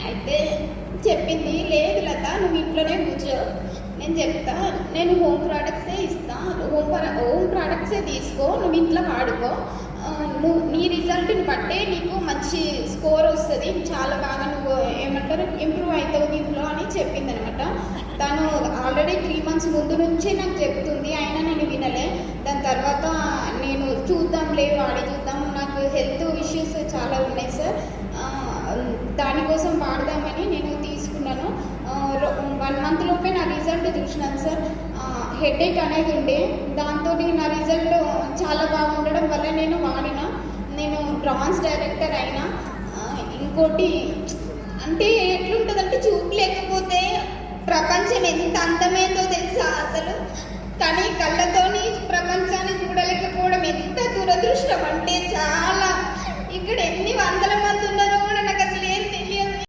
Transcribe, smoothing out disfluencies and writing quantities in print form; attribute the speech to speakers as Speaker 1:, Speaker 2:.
Speaker 1: అయితే చెప్పింది, లేదు లత నువ్వు ఇంట్లోనే కూర్చో, నేను చెప్తా, నేను హోమ్ ప్రోడక్ట్సే ఇస్తా, హోమ్ ప్రోడక్ట్సే తీసుకో, నువ్వు ఇంట్లో వాడుకో, నువ్వు నీ రిజల్ట్ని బట్టే నీకు మంచి స్కోర్ వస్తుంది, చాలా బాగా నువ్వు ఏమంటారు ఇంప్రూవ్ అవుతావు దీంట్లో అని చెప్పింది అనమాట. తను ఆల్రెడీ 3 months ముందు నుంచే నాకు చెప్తుంది, అయినా నేను వినలే. దాని తర్వాత నేను చూద్దాంలే వాడి చూద్దాం, నాకు హెల్త్ ఇష్యూస్ చాలా ఉన్నాయి సార్, దానికోసం వాడదామని నేను తీసుకున్నాను. 1 month లోపే నా రిజల్ట్ చూసినాను సార్. హెడేక్ అనేది ఉండే, దాంతో నా రిజల్ట్ చాలా బాగుండడం వల్ల నేను వాడిన, నేను డ్రాన్స్ డైరెక్టర్ అయినా. ఇంకోటి అంటే ఎట్లుంటుందంటే చూపు లేకపోతే ప్రపంచం ఎంత అందమైందో తెలుసా అసలు, కానీ కళ్ళతోని ప్రపంచాన్ని చూడలేకపోవడం ఎంత దురదృష్టం అంటే చాలా. ఇక్కడ ఎన్ని వందల మంది ఉన్నారో